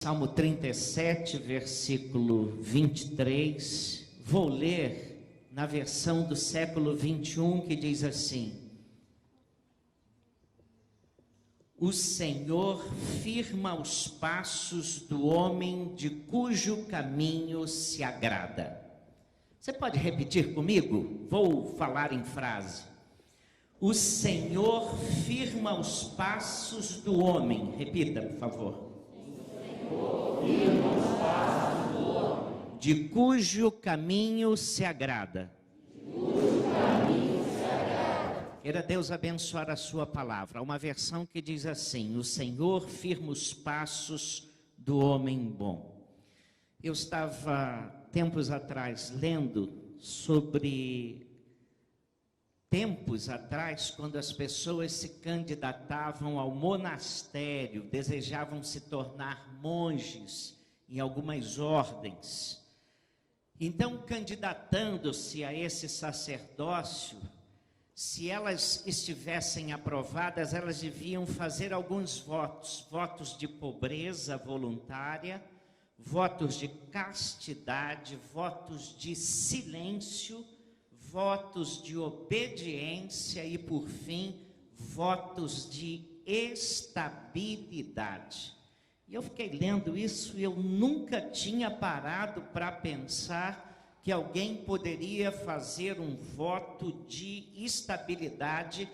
Salmo 37, versículo 23, vou ler na versão do século 21, que diz assim: O Senhor firma os passos do homem de cujo caminho se agrada. Você pode repetir comigo? Vou falar em frase. O Senhor firma os passos do homem. Repita, por favor. De cujo caminho se agrada. Queira Deus abençoar a sua palavra. Há uma versão que diz assim: o Senhor firma os passos do homem bom. Eu estava tempos atrás lendo sobre tempos atrás, quando as pessoas se candidatavam ao monastério, desejavam se tornar monges em algumas ordens. Então, candidatando-se a esse sacerdócio, se elas estivessem aprovadas, elas deviam fazer alguns votos: votos de pobreza voluntária, votos de castidade, votos de silêncio, votos de obediência e, por fim, votos de estabilidade. E eu fiquei lendo isso e eu nunca tinha parado para pensar que alguém poderia fazer um voto de estabilidade.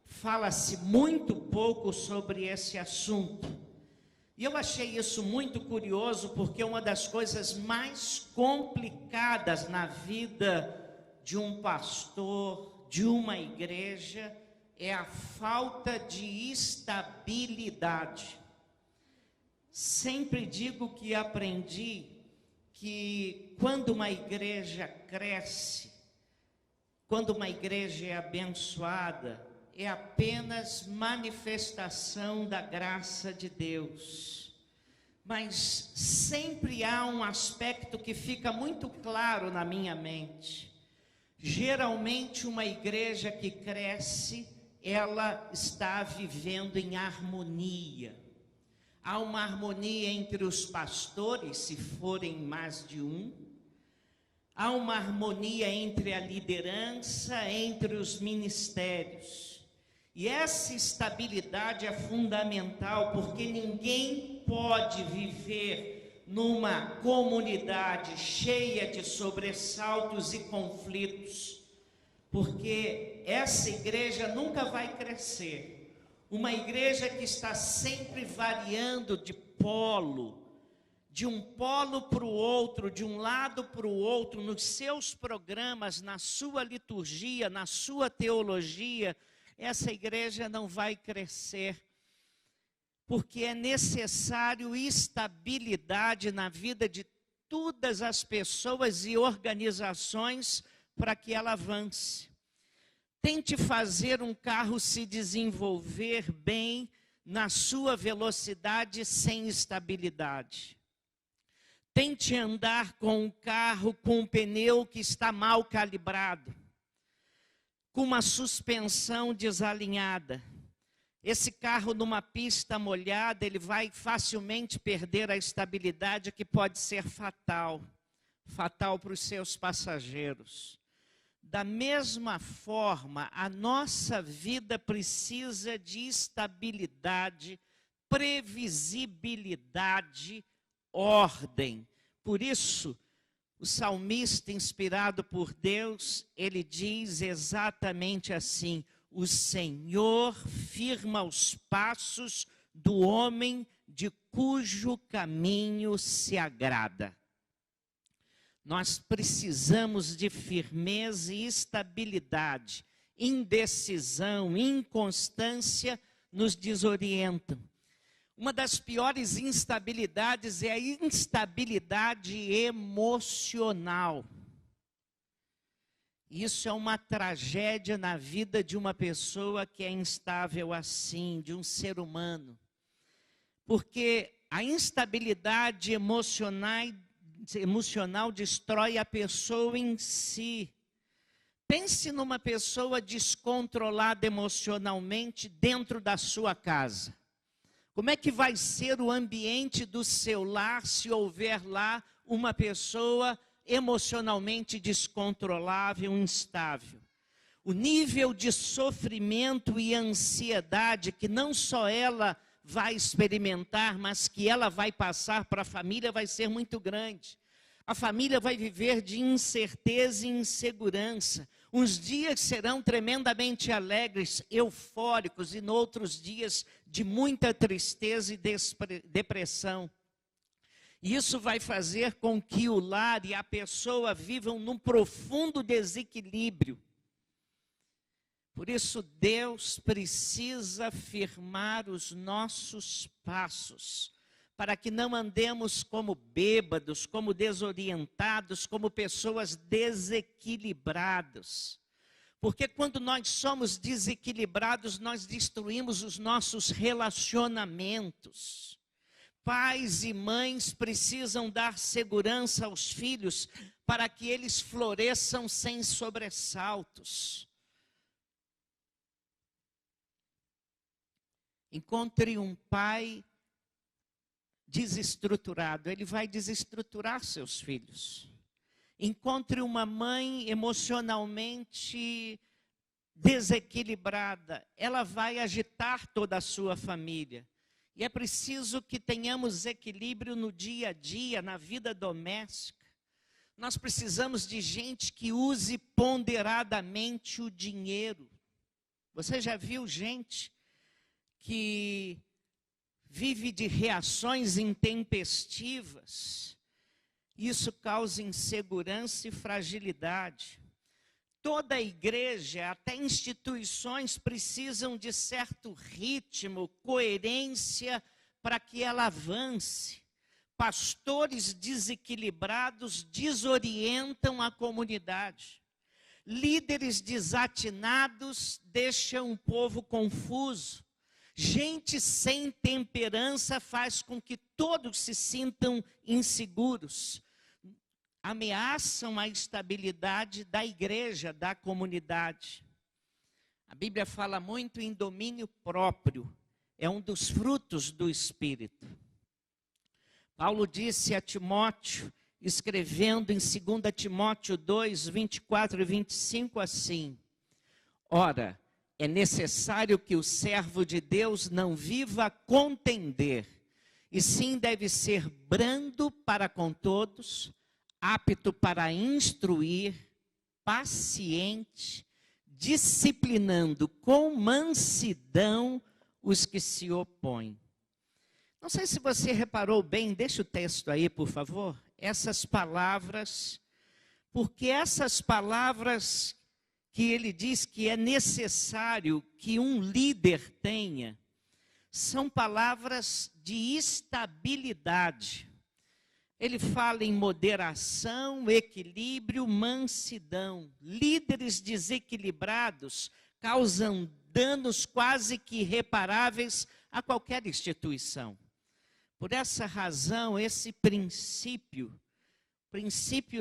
Fala-se muito pouco sobre esse assunto. E eu achei isso muito curioso, porque uma das coisas mais complicadas na vida de um pastor, de uma igreja, é a falta de estabilidade. Sempre digo que aprendi que quando uma igreja cresce, quando uma igreja é abençoada, é apenas manifestação da graça de Deus. Mas sempre há um aspecto que fica muito claro na minha mente. Geralmente uma igreja que cresce, ela está vivendo em harmonia. Há uma harmonia entre os pastores, se forem mais de um. Há uma harmonia entre a liderança, entre os ministérios. E essa estabilidade é fundamental, porque ninguém pode viver numa comunidade cheia de sobressaltos e conflitos, porque essa igreja nunca vai crescer. Uma igreja que está sempre variando de polo, de um polo para o outro, de um lado para o outro, nos seus programas, na sua liturgia, na sua teologia, essa igreja não vai crescer. Porque é necessário estabilidade na vida de todas as pessoas e organizações para que ela avance. Tente fazer um carro se desenvolver bem na sua velocidade sem estabilidade. Tente andar com um carro com um pneu que está mal calibrado, com uma suspensão desalinhada. Esse carro numa pista molhada, ele vai facilmente perder a estabilidade, que pode ser fatal para os seus passageiros. Da mesma forma, a nossa vida precisa de estabilidade, previsibilidade, ordem. Por isso, o salmista, inspirado por Deus, ele diz exatamente assim: o Senhor firma os passos do homem de cujo caminho se agrada. Nós precisamos de firmeza e estabilidade. Indecisão, inconstância nos desorientam. Uma das piores instabilidades é a instabilidade emocional. Isso é uma tragédia na vida de uma pessoa que é instável assim, de um ser humano. Porque a instabilidade emocional destrói a pessoa em si. Pense numa pessoa descontrolada emocionalmente dentro da sua casa. Como é que vai ser o ambiente do seu lar se houver lá uma pessoa emocionalmente descontrolável, instável? O nível de sofrimento e ansiedade que não só ela vai experimentar, mas que ela vai passar para a família vai ser muito grande. A família vai viver de incerteza e insegurança. Uns dias serão tremendamente alegres, eufóricos, e noutros dias de muita tristeza e depressão. E isso vai fazer com que o lar e a pessoa vivam num profundo desequilíbrio. Por isso, Deus precisa firmar os nossos passos, para que não andemos como bêbados, como desorientados, como pessoas desequilibradas. Porque quando nós somos desequilibrados, nós destruímos os nossos relacionamentos. Pais e mães precisam dar segurança aos filhos para que eles floresçam sem sobressaltos. Encontre um pai desestruturado, ele vai desestruturar seus filhos. Encontre uma mãe emocionalmente desequilibrada, ela vai agitar toda a sua família. E é preciso que tenhamos equilíbrio no dia a dia, na vida doméstica. Nós precisamos de gente que use ponderadamente o dinheiro. Você já viu gente que vive de reações intempestivas? Isso causa insegurança e fragilidade. Toda a igreja, até instituições, precisam de certo ritmo, coerência, para que ela avance. Pastores desequilibrados desorientam a comunidade. Líderes desatinados deixam o povo confuso. Gente sem temperança faz com que todos se sintam inseguros. Ameaçam a estabilidade da igreja, da comunidade. A Bíblia fala muito em domínio próprio. É um dos frutos do Espírito. Paulo disse a Timóteo, escrevendo em 2 Timóteo 2, 24 e 25 assim: ora, é necessário que o servo de Deus não viva a contender, e sim deve ser brando para com todos, apto para instruir, paciente, disciplinando com mansidão os que se opõem. Não sei se você reparou bem, deixa o texto aí, por favor, essas palavras, porque essas palavras que ele diz que é necessário que um líder tenha, são palavras de estabilidade. Ele fala em moderação, equilíbrio, mansidão. Líderes desequilibrados causam danos quase que irreparáveis a qualquer instituição. Por essa razão, esse princípio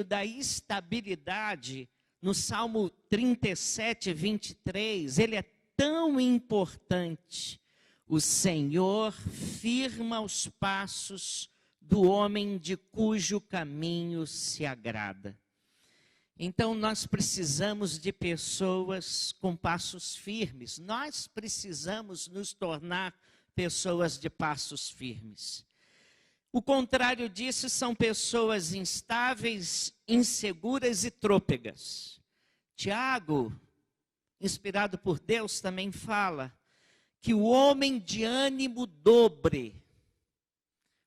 da estabilidade, no Salmo 37, 23, ele é tão importante. O Senhor firma os passos do homem de cujo caminho se agrada. Então nós precisamos de pessoas com passos firmes. Nós precisamos nos tornar pessoas de passos firmes. O contrário disso são pessoas instáveis, inseguras e trôpegas. Tiago, inspirado por Deus, também fala que o homem de ânimo dobre.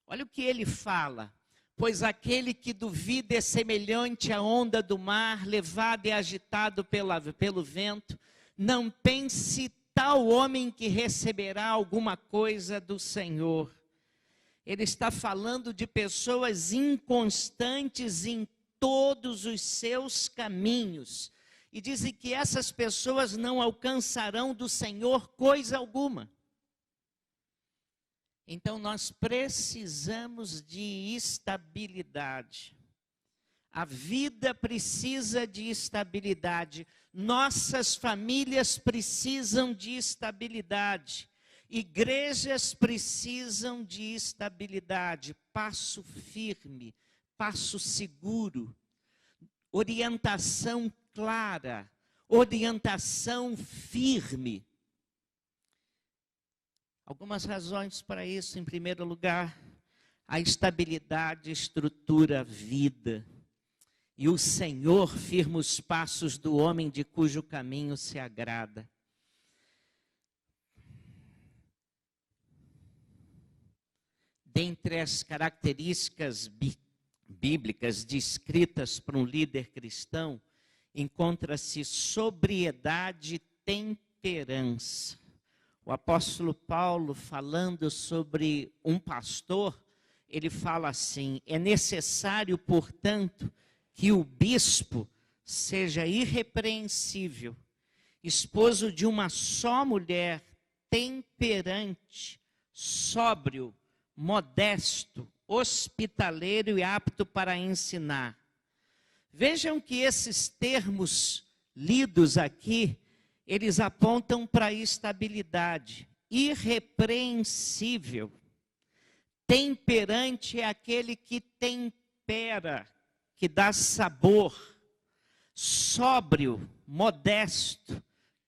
Olha o que ele fala. Pois aquele que duvida é semelhante à onda do mar, levado e agitado pelo vento. Não pense tal homem que receberá alguma coisa do Senhor. Ele está falando de pessoas inconstantes em todos os seus caminhos. E dizem que essas pessoas não alcançarão do Senhor coisa alguma. Então nós precisamos de estabilidade. A vida precisa de estabilidade. Nossas famílias precisam de estabilidade. Igrejas precisam de estabilidade, passo firme, passo seguro, orientação clara, orientação firme. Algumas razões para isso. Em primeiro lugar, a estabilidade estrutura a vida. E o Senhor firma os passos do homem de cujo caminho se agrada. Dentre as características bíblicas descritas para um líder cristão, encontra-se sobriedade e temperança. O apóstolo Paulo, falando sobre um pastor, ele fala assim: é necessário, portanto, que o bispo seja irrepreensível, esposo de uma só mulher, temperante, sóbrio, modesto, hospitaleiro e apto para ensinar. Vejam que esses termos lidos aqui, eles apontam para a estabilidade. Irrepreensível. Temperante é aquele que tempera, que dá sabor. Sóbrio, modesto.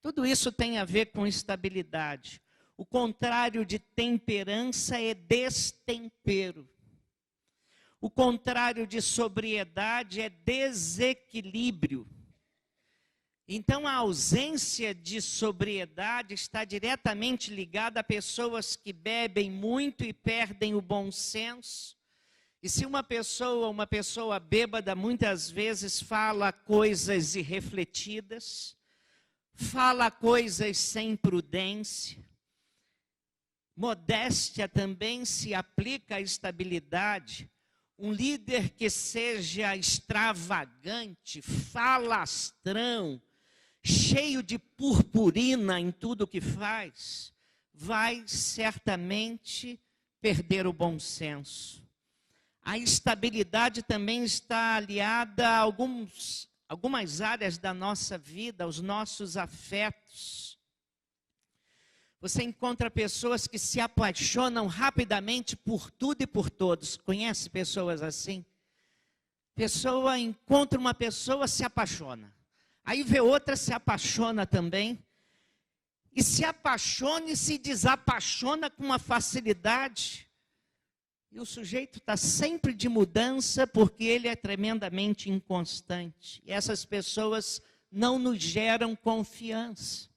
Tudo isso tem a ver com estabilidade. O contrário de temperança é destempero. O contrário de sobriedade é desequilíbrio. Então, a ausência de sobriedade está diretamente ligada a pessoas que bebem muito e perdem o bom senso. E se uma pessoa bêbada, muitas vezes fala coisas irrefletidas, fala coisas sem prudência. Modéstia também se aplica à estabilidade. Um líder que seja extravagante, falastrão, cheio de purpurina em tudo que faz, vai certamente perder o bom senso. A estabilidade também está aliada a algumas áreas da nossa vida, aos nossos afetos. Você encontra pessoas que se apaixonam rapidamente por tudo e por todos. Conhece pessoas assim? Encontra uma pessoa, se apaixona. Aí vê outra, se apaixona também. E se apaixona e se desapaixona com uma facilidade. E o sujeito está sempre de mudança porque ele é tremendamente inconstante. E essas pessoas não nos geram confiança.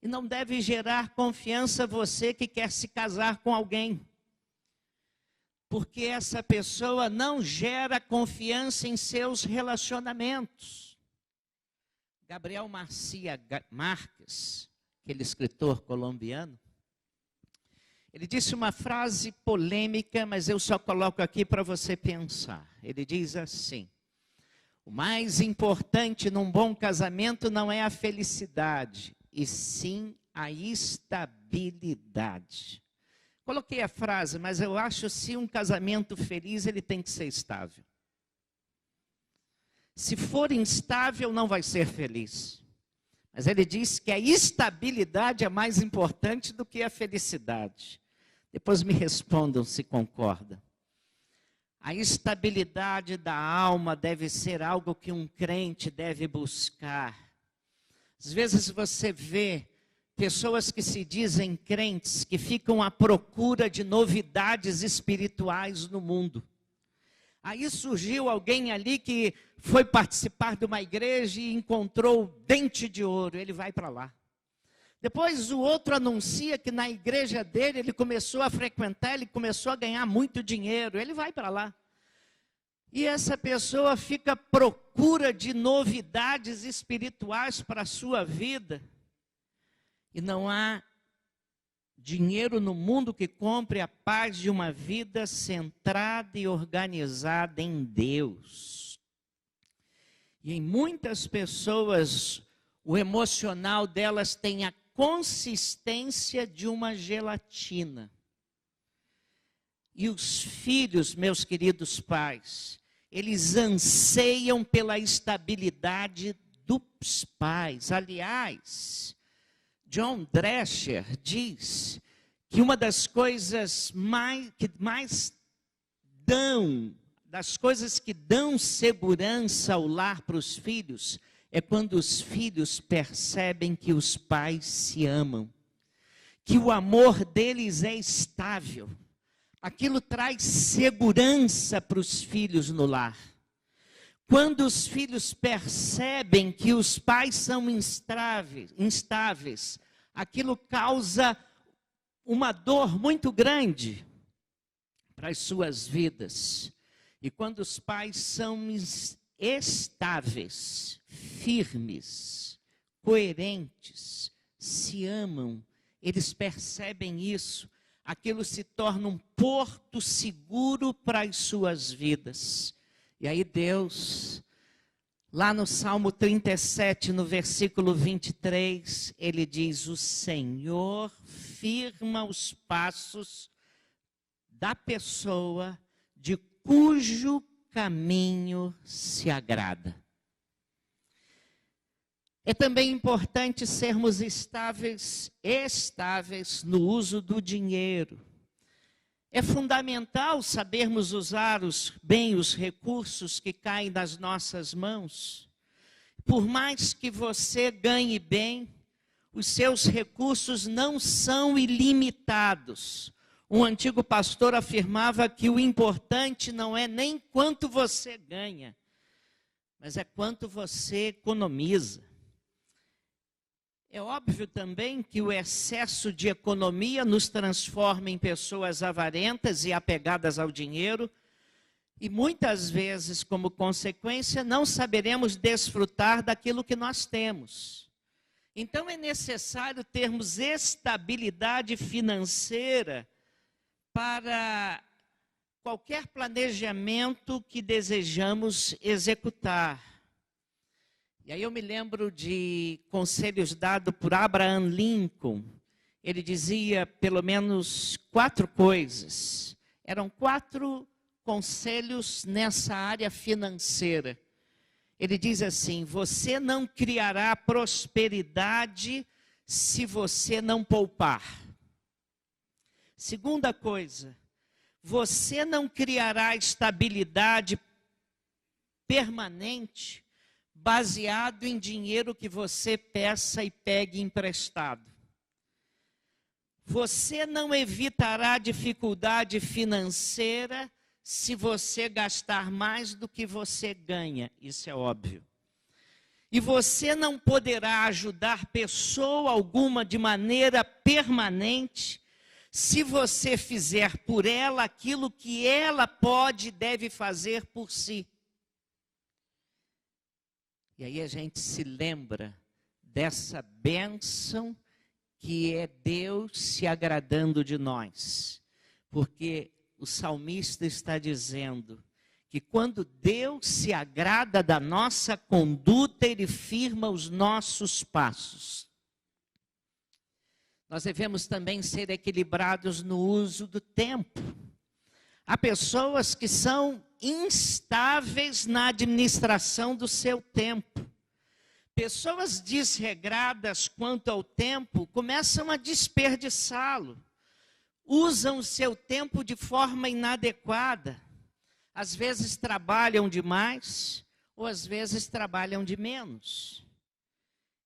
E não deve gerar confiança você que quer se casar com alguém. Porque essa pessoa não gera confiança em seus relacionamentos. Gabriel Garcia Marques, aquele escritor colombiano, ele disse uma frase polêmica, mas eu só coloco aqui para você pensar. Ele diz assim: o mais importante num bom casamento não é a felicidade, e sim a estabilidade. Coloquei a frase, mas eu acho que se um casamento feliz, ele tem que ser estável. Se for instável, não vai ser feliz. Mas ele diz que a estabilidade é mais importante do que a felicidade. Depois me respondam se concordam. A estabilidade da alma deve ser algo que um crente deve buscar. Às vezes você vê pessoas que se dizem crentes, que ficam à procura de novidades espirituais no mundo. Aí surgiu alguém ali que foi participar de uma igreja e encontrou o dente de ouro, ele vai para lá. Depois o outro anuncia que na igreja dele ele começou a frequentar, ele começou a ganhar muito dinheiro, ele vai para lá. E essa pessoa fica à procura de novidades espirituais para a sua vida. E não há dinheiro no mundo que compre a paz de uma vida centrada e organizada em Deus. E em muitas pessoas, o emocional delas tem a consistência de uma gelatina. E os filhos, meus queridos pais, eles anseiam pela estabilidade dos pais. Aliás, John Drescher diz que uma das coisas das coisas que dão segurança ao lar para os filhos, é quando os filhos percebem que os pais se amam, que o amor deles é estável. Aquilo traz segurança para os filhos no lar. Quando os filhos percebem que os pais são instáveis, aquilo causa uma dor muito grande para as suas vidas. E quando os pais são estáveis, firmes, coerentes, se amam, eles percebem isso, aquilo se torna um porto seguro para as suas vidas. E aí Deus, lá no Salmo 37, no versículo 23, ele diz: o Senhor firma os passos da pessoa de cujo caminho se agrada. É também importante sermos estáveis no uso do dinheiro. É fundamental sabermos usar bem os recursos que caem nas nossas mãos. Por mais que você ganhe bem, os seus recursos não são ilimitados. Um antigo pastor afirmava que o importante não é nem quanto você ganha, mas é quanto você economiza. É óbvio também que o excesso de economia nos transforma em pessoas avarentas e apegadas ao dinheiro, e muitas vezes, como consequência, não saberemos desfrutar daquilo que nós temos. Então é necessário termos estabilidade financeira para qualquer planejamento que desejamos executar. E aí eu me lembro de conselhos dados por Abraham Lincoln. Ele dizia pelo menos 4 coisas. Eram 4 conselhos nessa área financeira. Ele diz assim: você não criará prosperidade se você não poupar. Segunda coisa, você não criará estabilidade permanente baseado em dinheiro que você peça e pegue emprestado. Você não evitará dificuldade financeira se você gastar mais do que você ganha, isso é óbvio. E você não poderá ajudar pessoa alguma de maneira permanente se você fizer por ela aquilo que ela pode e deve fazer por si. E aí a gente se lembra dessa bênção que é Deus se agradando de nós. Porque o salmista está dizendo que quando Deus se agrada da nossa conduta, Ele firma os nossos passos. Nós devemos também ser equilibrados no uso do tempo. Há pessoas que são instáveis na administração do seu tempo. Pessoas desregradas quanto ao tempo começam a desperdiçá-lo. Usam o seu tempo de forma inadequada. Às vezes trabalham demais, ou às vezes trabalham de menos.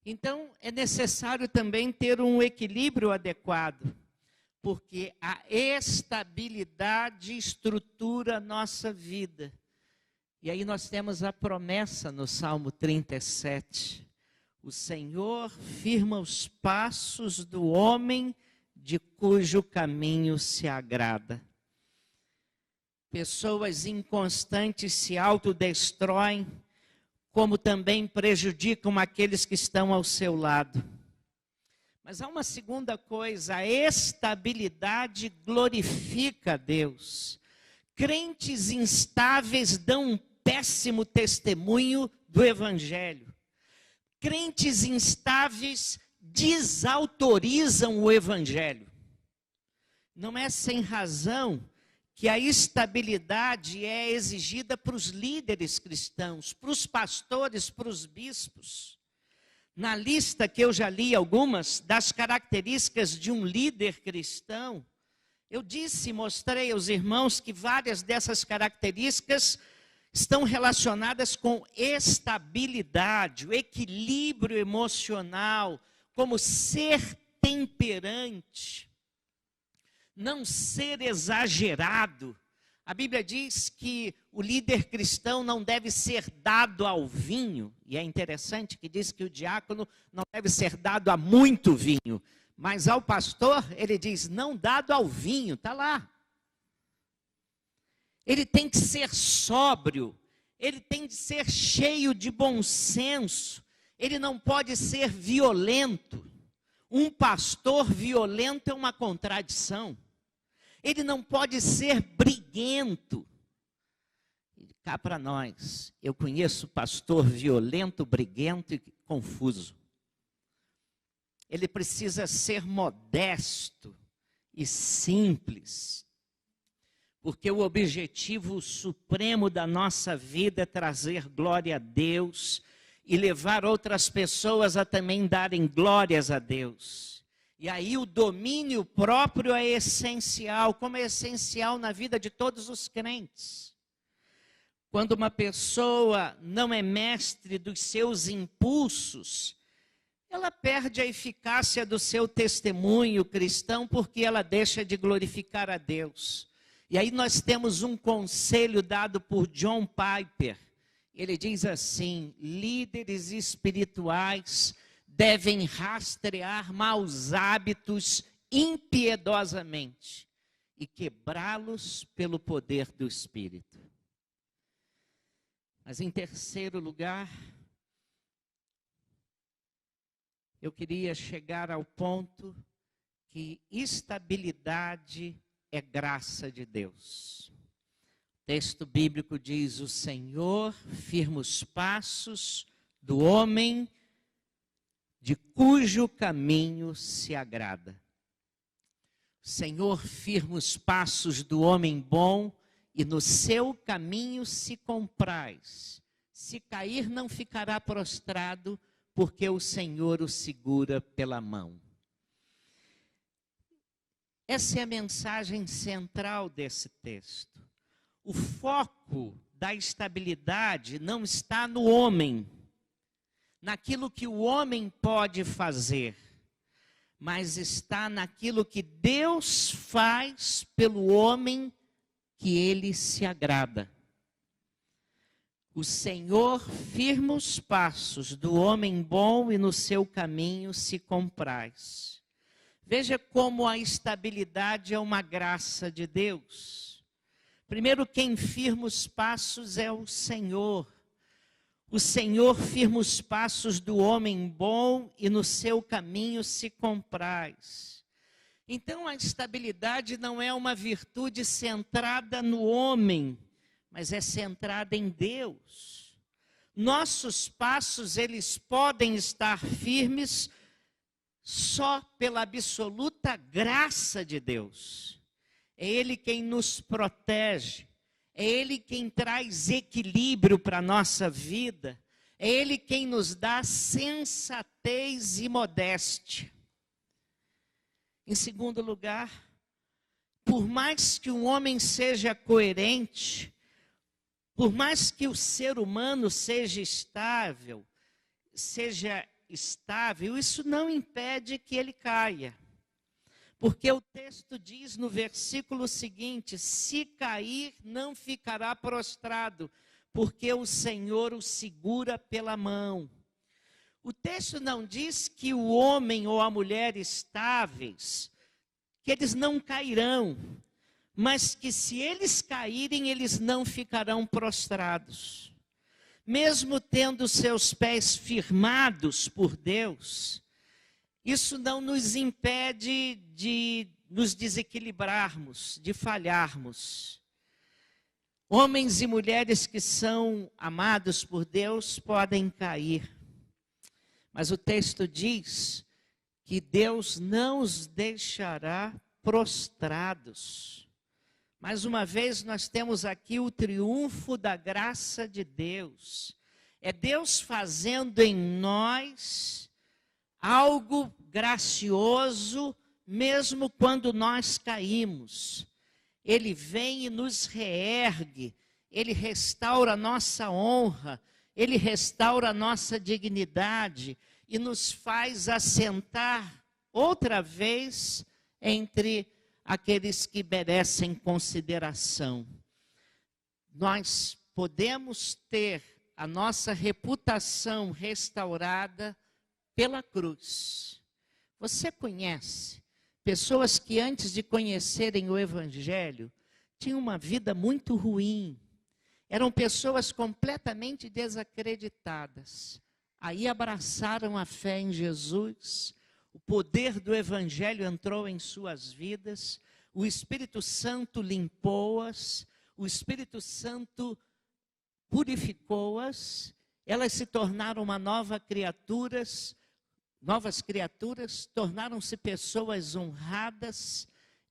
Então, é necessário também ter um equilíbrio adequado, porque a estabilidade estrutura a nossa vida. E aí nós temos a promessa no Salmo 37. O Senhor firma os passos do homem de cujo caminho se agrada. Pessoas inconstantes se autodestroem, como também prejudicam aqueles que estão ao seu lado. Mas há uma segunda coisa: a estabilidade glorifica a Deus. Crentes instáveis dão um péssimo testemunho do Evangelho. Crentes instáveis desautorizam o Evangelho. Não é sem razão que a estabilidade é exigida para os líderes cristãos, para os pastores, para os bispos. Na lista que eu já li algumas das características de um líder cristão, eu mostrei aos irmãos que várias dessas características estão relacionadas com estabilidade, o equilíbrio emocional, como ser temperante, não ser exagerado. A Bíblia diz que o líder cristão não deve ser dado ao vinho, e é interessante que diz que o diácono não deve ser dado a muito vinho, mas ao pastor ele diz não dado ao vinho, está lá. Ele tem que ser sóbrio, ele tem que ser cheio de bom senso, ele não pode ser violento. Um pastor violento é uma contradição. Ele não pode ser briguento. E cá para nós, eu conheço pastor violento, briguento e confuso. Ele precisa ser modesto e simples. Porque o objetivo supremo da nossa vida é trazer glória a Deus e levar outras pessoas a também darem glórias a Deus. E aí o domínio próprio é essencial, como é essencial na vida de todos os crentes. Quando uma pessoa não é mestre dos seus impulsos, ela perde a eficácia do seu testemunho cristão porque ela deixa de glorificar a Deus. E aí nós temos um conselho dado por John Piper. Ele diz assim: líderes espirituais devem rastrear maus hábitos impiedosamente e quebrá-los pelo poder do Espírito. Mas em terceiro lugar, eu queria chegar ao ponto que estabilidade é graça de Deus. O texto bíblico diz: o Senhor firma os passos do homem de cujo caminho se agrada. O Senhor firma os passos do homem bom e no seu caminho se compraz. Se cair, não ficará prostrado, porque o Senhor o segura pela mão. Essa é a mensagem central desse texto. O foco da estabilidade não está no homem, naquilo que o homem pode fazer, mas está naquilo que Deus faz pelo homem que ele se agrada. O Senhor firma os passos do homem bom e no seu caminho se compraz. Veja como a estabilidade é uma graça de Deus. Primeiro, quem firma os passos é o Senhor. O Senhor firma os passos do homem bom e no seu caminho se compraz. Então, a estabilidade não é uma virtude centrada no homem, mas é centrada em Deus. Nossos passos, eles podem estar firmes só pela absoluta graça de Deus. É Ele quem nos protege. É Ele quem traz equilíbrio para a nossa vida. É Ele quem nos dá sensatez e modéstia. Em segundo lugar, por mais que um homem seja coerente, por mais que o ser humano seja estável, isso não impede que ele caia. Porque o texto diz no versículo seguinte: se cair, não ficará prostrado, porque o Senhor o segura pela mão. O texto não diz que o homem ou a mulher estáveis, que eles não cairão, mas que se eles caírem, eles não ficarão prostrados. Mesmo tendo seus pés firmados por Deus, isso não nos impede de nos desequilibrarmos, de falharmos. Homens e mulheres que são amados por Deus podem cair. Mas o texto diz que Deus não os deixará prostrados. Mais uma vez nós temos aqui o triunfo da graça de Deus. É Deus fazendo em nós algo gracioso, mesmo quando nós caímos. Ele vem e nos reergue, Ele restaura a nossa honra, Ele restaura a nossa dignidade e nos faz assentar outra vez entre aqueles que merecem consideração. Nós podemos ter a nossa reputação restaurada pela cruz. Você conhece pessoas que antes de conhecerem o Evangelho tinham uma vida muito ruim, eram pessoas completamente desacreditadas. Aí abraçaram a fé em Jesus, o poder do Evangelho entrou em suas vidas, o Espírito Santo limpou-as, o Espírito Santo purificou-as, elas se tornaram novas criaturas, tornaram-se pessoas honradas,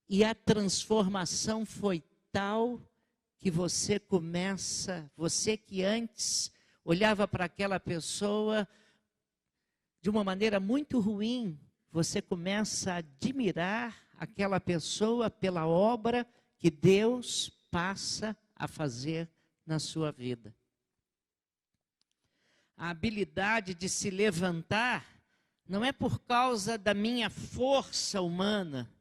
e a transformação foi tal que você que antes olhava para aquela pessoa de uma maneira muito ruim, você começa a admirar aquela pessoa pela obra que Deus passa a fazer na sua vida. A habilidade de se levantar não é por causa da minha força humana,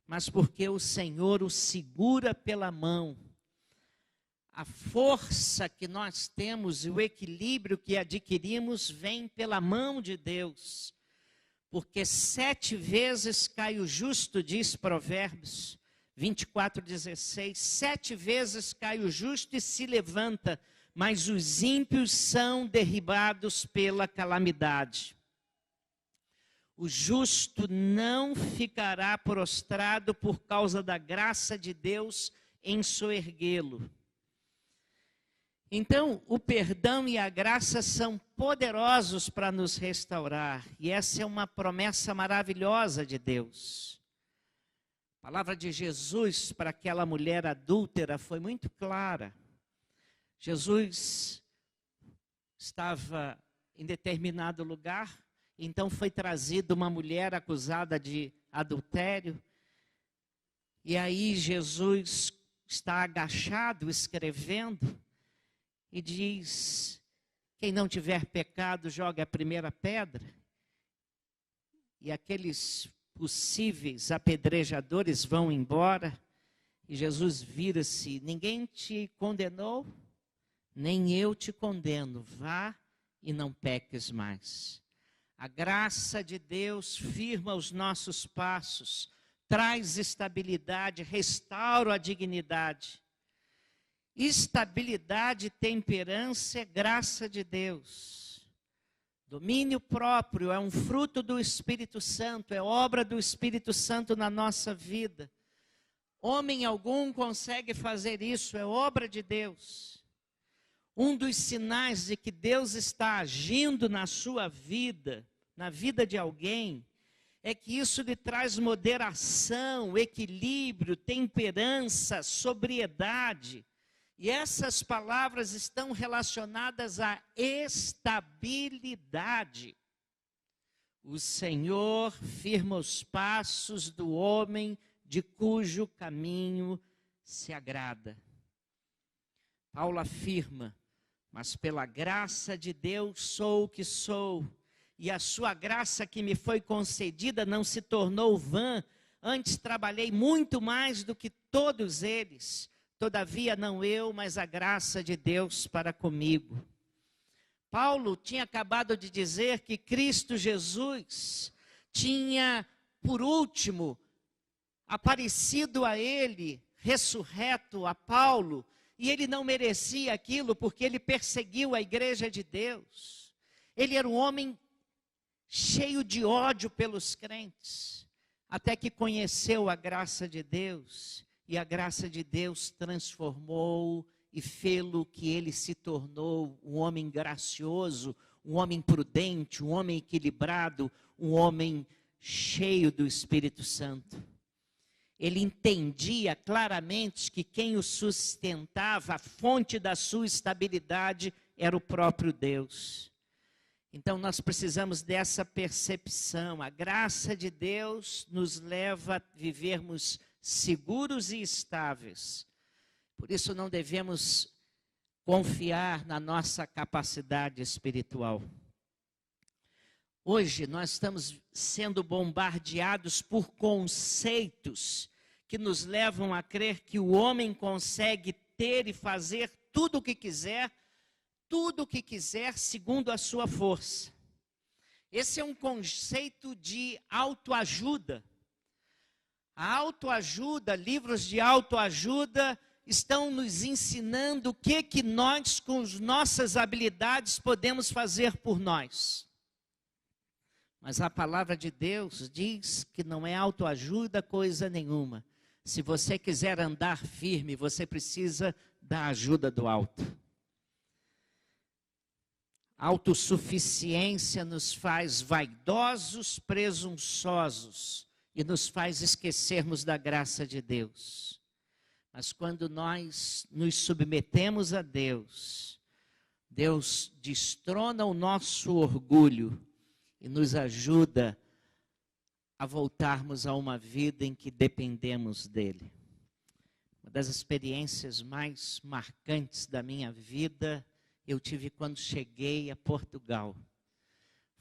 mas porque o Senhor o segura pela mão. A força que nós temos e o equilíbrio que adquirimos vem pela mão de Deus. Porque 7 vezes cai o justo, diz Provérbios 24:16, 7 vezes cai o justo e se levanta, mas os ímpios são derribados pela calamidade. O justo não ficará prostrado por causa da graça de Deus em soerguê-lo. Então, o perdão e a graça são poderosos para nos restaurar. E essa é uma promessa maravilhosa de Deus. A palavra de Jesus para aquela mulher adúltera foi muito clara. Jesus estava em determinado lugar, então foi trazida uma mulher acusada de adultério. E aí Jesus está agachado, escrevendo, e diz: quem não tiver pecado, jogue a primeira pedra. E aqueles possíveis apedrejadores vão embora. E Jesus vira-se: ninguém te condenou? Nem eu te condeno. Vá e não peques mais. A graça de Deus firma os nossos passos, traz estabilidade, restaura a dignidade. Estabilidade e temperança é graça de Deus. Domínio próprio é um fruto do Espírito Santo, é obra do Espírito Santo na nossa vida. Homem algum consegue fazer isso, é obra de Deus. Um dos sinais de que Deus está agindo na sua vida, na vida de alguém, é que isso lhe traz moderação, equilíbrio, temperança, sobriedade. E essas palavras estão relacionadas à estabilidade. O Senhor firma os passos do homem de cujo caminho se agrada. Paulo afirma: mas pela graça de Deus sou o que sou, e a sua graça que me foi concedida não se tornou vã, antes trabalhei muito mais do que todos eles. Todavia não eu, mas a graça de Deus para comigo. Paulo tinha acabado de dizer que Cristo Jesus tinha, por último, aparecido a ele, ressurreto a Paulo, e ele não merecia aquilo porque ele perseguiu a igreja de Deus. Ele era um homem cheio de ódio pelos crentes, até que conheceu a graça de Deus. E a graça de Deus transformou e fê-lo que ele se tornou um homem gracioso, um homem prudente, um homem equilibrado, um homem cheio do Espírito Santo. Ele entendia claramente que quem o sustentava, a fonte da sua estabilidade, era o próprio Deus. Então nós precisamos dessa percepção. A graça de Deus nos leva a vivermos seguros e estáveis. Por isso não devemos confiar na nossa capacidade espiritual. Hoje nós estamos sendo bombardeados por conceitos que nos levam a crer que o homem consegue ter e fazer tudo o que quiser segundo a sua força. Esse é um conceito de autoajuda. A autoajuda, livros de autoajuda estão nos ensinando o que nós, com as nossas habilidades, podemos fazer por nós. Mas a palavra de Deus diz que não é autoajuda coisa nenhuma. Se você quiser andar firme, você precisa da ajuda do alto. A autossuficiência nos faz vaidosos, presunçosos e nos faz esquecermos da graça de Deus. Mas quando nós nos submetemos a Deus, Deus destrona o nosso orgulho e nos ajuda a voltarmos a uma vida em que dependemos dele. Uma das experiências mais marcantes da minha vida eu tive quando cheguei a Portugal.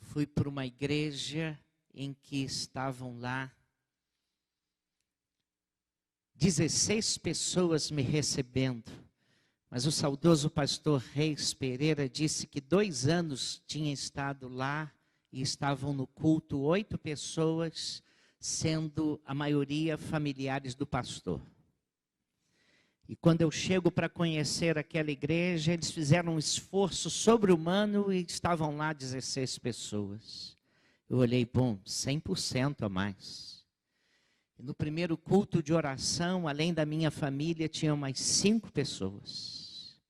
Fui para uma igreja em que estavam lá 16 pessoas me recebendo. Mas o saudoso pastor Reis Pereira disse que 2 anos tinha estado lá e estavam no culto 8 pessoas, sendo a maioria familiares do pastor. E quando eu chego para conhecer aquela igreja, eles fizeram um esforço sobre-humano e estavam lá 16 pessoas. Eu olhei, bom, 100% a mais. E no primeiro culto de oração, além da minha família, tinham mais 5 pessoas.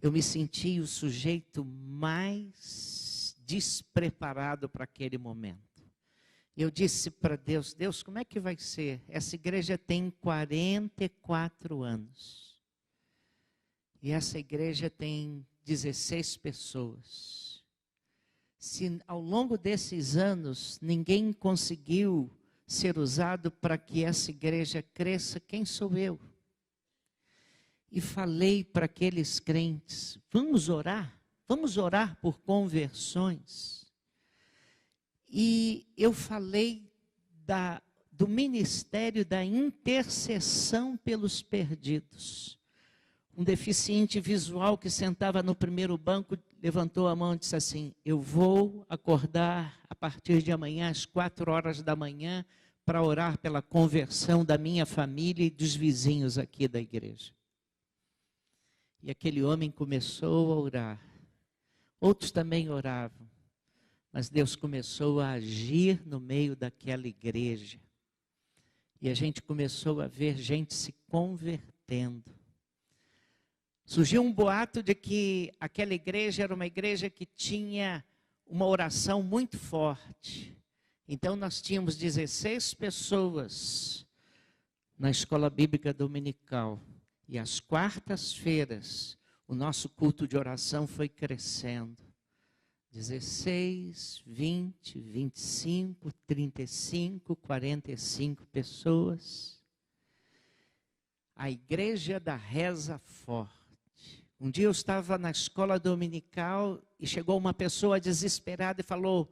Eu me senti o sujeito mais despreparado para aquele momento. Eu disse para Deus, Deus, como é que vai ser? Essa igreja tem 44 anos. E essa igreja tem 16 pessoas. Se ao longo desses anos ninguém conseguiu ser usado para que essa igreja cresça, quem sou eu? E falei para aqueles crentes, vamos orar por conversões. E eu falei do ministério da intercessão pelos perdidos. Um deficiente visual que sentava no primeiro banco levantou a mão e disse assim, eu vou acordar a partir de amanhã às 4 horas da manhã para orar pela conversão da minha família e dos vizinhos aqui da igreja. E aquele homem começou a orar. Outros também oravam. Mas Deus começou a agir no meio daquela igreja. E a gente começou a ver gente se convertendo. Surgiu um boato de que aquela igreja era uma igreja que tinha uma oração muito forte. Então nós tínhamos 16 pessoas na escola bíblica dominical. E às quartas-feiras, o nosso culto de oração foi crescendo. 16, 20, 25, 35, 45 pessoas. A igreja da reza forte. Um dia eu estava na escola dominical e chegou uma pessoa desesperada e falou,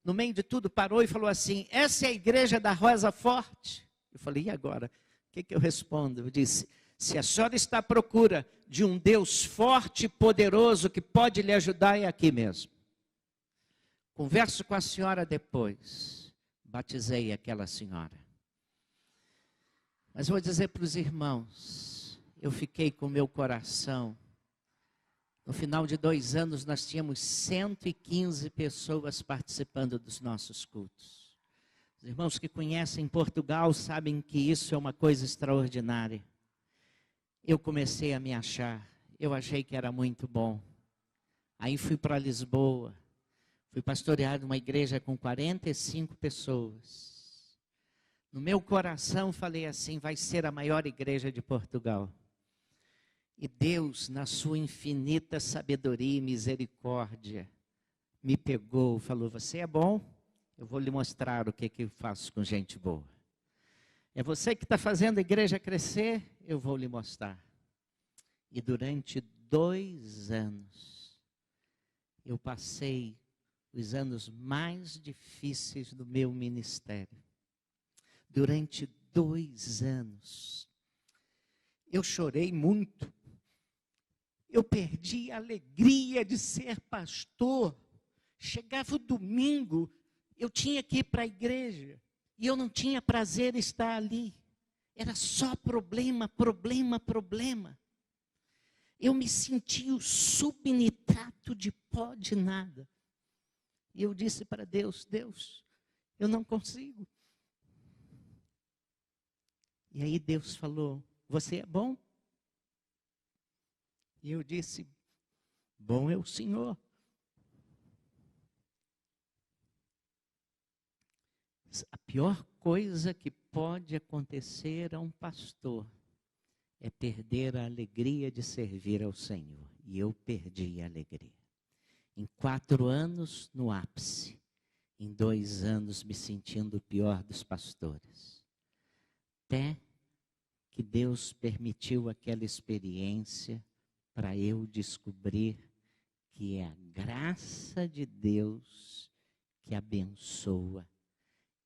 no meio de tudo parou e falou assim, essa é a igreja da reza forte? Eu falei, e agora? O que eu respondo? Eu disse, se a senhora está à procura de um Deus forte e poderoso que pode lhe ajudar, é aqui mesmo. Converso com a senhora depois. Batizei aquela senhora. Mas vou dizer para os irmãos, eu fiquei com o meu coração. No final de 2 anos, nós tínhamos 115 pessoas participando dos nossos cultos. Os irmãos que conhecem Portugal sabem que isso é uma coisa extraordinária. Eu comecei a me achar, eu achei que era muito bom. Aí fui para Lisboa, fui pastorear uma igreja com 45 pessoas. No meu coração falei assim, vai ser a maior igreja de Portugal. E Deus, na sua infinita sabedoria e misericórdia, me pegou, falou, você é bom? Eu vou lhe mostrar o que eu faço com gente boa. É você que está fazendo a igreja crescer? Eu vou lhe mostrar. E durante 2 anos, eu passei os anos mais difíceis do meu ministério. Durante 2 anos, eu chorei muito. Eu perdi a alegria de ser pastor. Chegava o domingo, eu tinha que ir para a igreja. E eu não tinha prazer em estar ali. Era só problema, problema, problema. Eu me sentia o subnitrato de pó de nada. E eu disse para Deus, Deus, eu não consigo. E aí Deus falou, você é bom? E eu disse, bom é o Senhor. A pior coisa que pode acontecer a um pastor é perder a alegria de servir ao Senhor. E eu perdi a alegria. Em 4 anos, no ápice. Em 2 anos, me sentindo o pior dos pastores. Até que Deus permitiu aquela experiência para eu descobrir que é a graça de Deus que abençoa.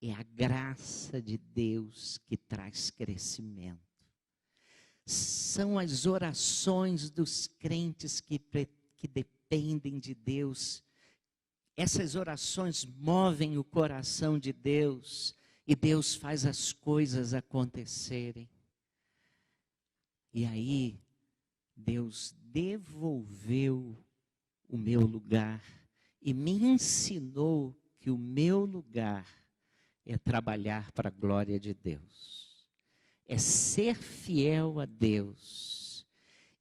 É a graça de Deus que traz crescimento. São as orações dos crentes que dependem de Deus. Essas orações movem o coração de Deus e Deus faz as coisas acontecerem. E aí, Deus devolveu o meu lugar e me ensinou que o meu lugar é trabalhar para a glória de Deus. É ser fiel a Deus.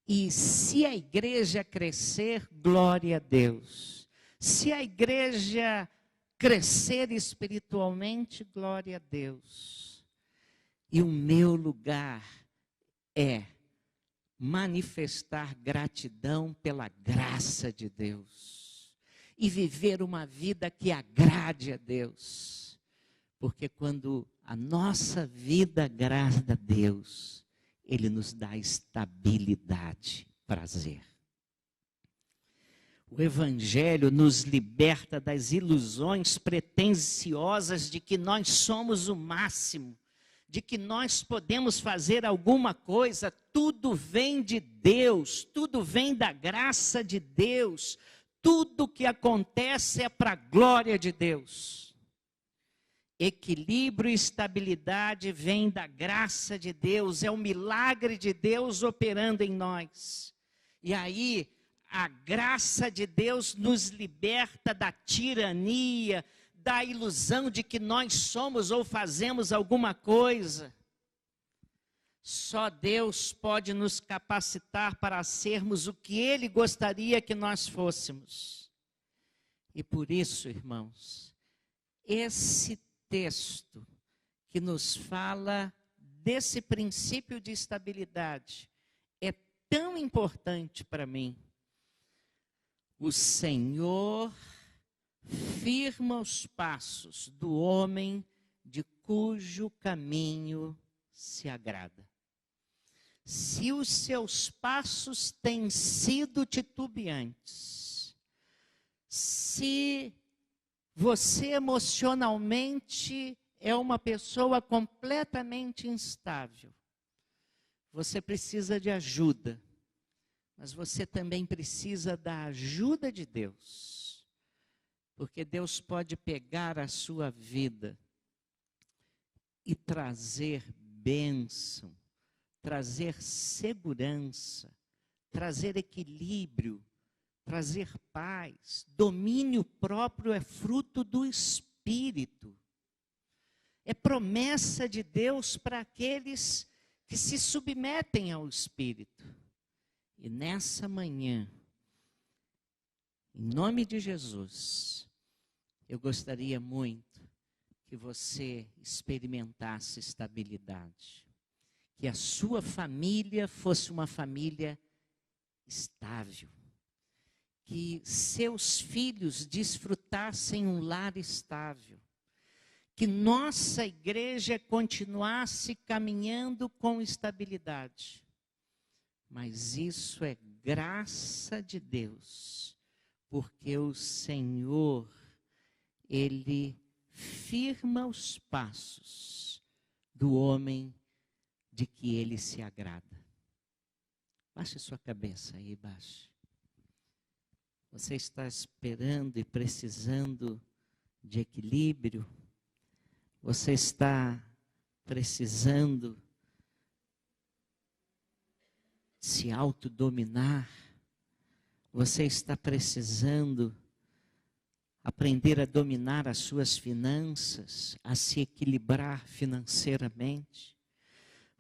E se a igreja crescer, glória a Deus. Se a igreja crescer espiritualmente, glória a Deus. E o meu lugar é manifestar gratidão pela graça de Deus. E viver uma vida que agrade a Deus. Porque quando a nossa vida agrada a Deus, Ele nos dá estabilidade, prazer. O Evangelho nos liberta das ilusões pretensiosas de que nós somos o máximo, de que nós podemos fazer alguma coisa. Tudo vem de Deus, tudo vem da graça de Deus, tudo que acontece é para a glória de Deus. Equilíbrio e estabilidade vem da graça de Deus, é o milagre de Deus operando em nós. E aí, a graça de Deus nos liberta da tirania, da ilusão de que nós somos ou fazemos alguma coisa. Só Deus pode nos capacitar para sermos o que Ele gostaria que nós fôssemos. E por isso, irmãos, esse texto que nos fala desse princípio de estabilidade é tão importante para mim. O Senhor firma os passos do homem de cujo caminho se agrada. Se os seus passos têm sido titubeantes, se você emocionalmente é uma pessoa completamente instável, você precisa de ajuda, mas você também precisa da ajuda de Deus, porque Deus pode pegar a sua vida e trazer bênção, trazer segurança, trazer equilíbrio, trazer paz. Domínio próprio é fruto do Espírito. É promessa de Deus para aqueles que se submetem ao Espírito. E nessa manhã, em nome de Jesus, eu gostaria muito que você experimentasse estabilidade, que a sua família fosse uma família estável, que seus filhos desfrutassem um lar estável, que nossa igreja continuasse caminhando com estabilidade. Mas isso é graça de Deus, porque o Senhor, Ele firma os passos do homem de que Ele se agrada. Baixe sua cabeça aí, baixe. Você está esperando e precisando de equilíbrio? Você está precisando se autodominar? Você está precisando aprender a dominar as suas finanças, a se equilibrar financeiramente?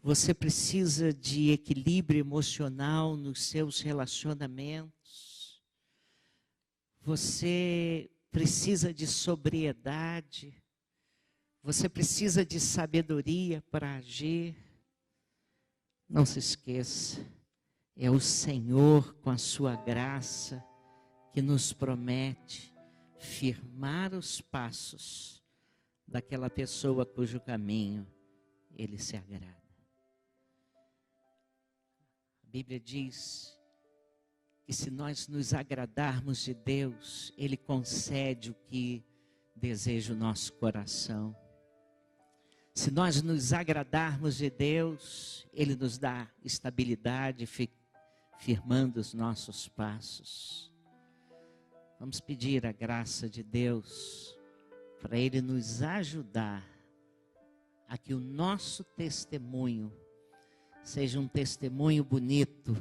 Você precisa de equilíbrio emocional nos seus relacionamentos? Você precisa de sobriedade? Você precisa de sabedoria para agir? Não se esqueça, é o Senhor com a sua graça que nos promete firmar os passos daquela pessoa cujo caminho Ele se agrada. A Bíblia diz que se nós nos agradarmos de Deus, Ele concede o que deseja o nosso coração. Se nós nos agradarmos de Deus, Ele nos dá estabilidade, firmando os nossos passos. Vamos pedir a graça de Deus para Ele nos ajudar a que o nosso testemunho seja um testemunho bonito,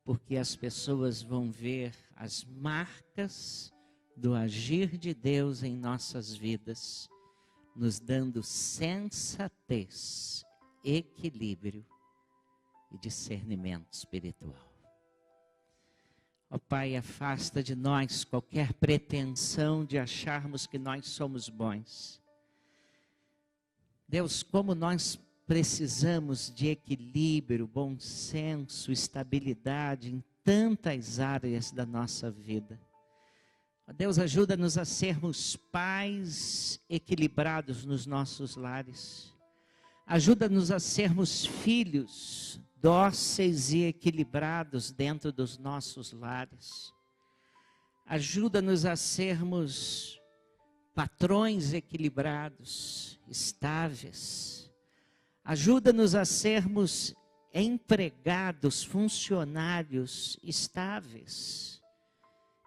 porque as pessoas vão ver as marcas do agir de Deus em nossas vidas, nos dando sensatez, equilíbrio e discernimento espiritual. Ó Pai, afasta de nós qualquer pretensão de acharmos que nós somos bons. Deus, como nós precisamos de equilíbrio, bom senso, estabilidade em tantas áreas da nossa vida. Deus, ajuda-nos a sermos pais equilibrados nos nossos lares. Ajuda-nos a sermos filhos dóceis e equilibrados dentro dos nossos lares. Ajuda-nos a sermos patrões equilibrados, estáveis. Ajuda-nos a sermos empregados, funcionários estáveis,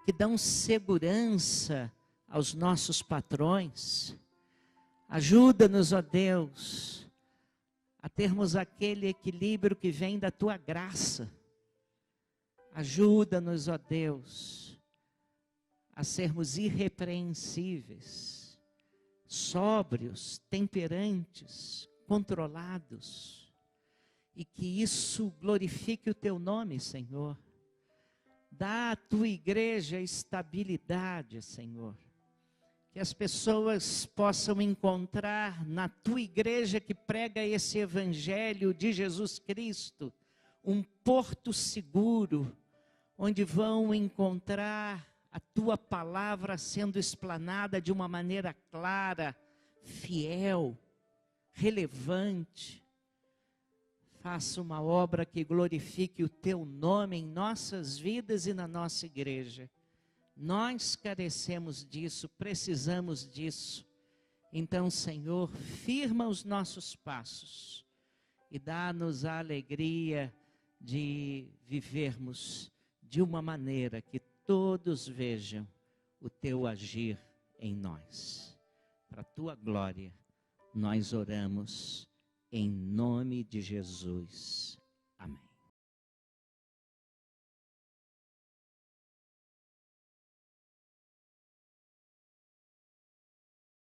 que dão segurança aos nossos patrões. Ajuda-nos, ó Deus, a termos aquele equilíbrio que vem da Tua graça. Ajuda-nos, ó Deus, a sermos irrepreensíveis, sóbrios, temperantes, controlados, e que isso glorifique o Teu nome, Senhor. Dá à Tua igreja estabilidade, Senhor. Que as pessoas possam encontrar na Tua igreja que prega esse Evangelho de Jesus Cristo, um porto seguro, onde vão encontrar a Tua palavra sendo explanada de uma maneira clara, fiel, relevante. Faça uma obra que glorifique o Teu nome em nossas vidas e na nossa igreja. Nós carecemos disso, precisamos disso. Então, Senhor, firma os nossos passos e dá-nos a alegria de vivermos de uma maneira que todos vejam o Teu agir em nós. Para a Tua glória, nós oramos em nome de Jesus. Amém.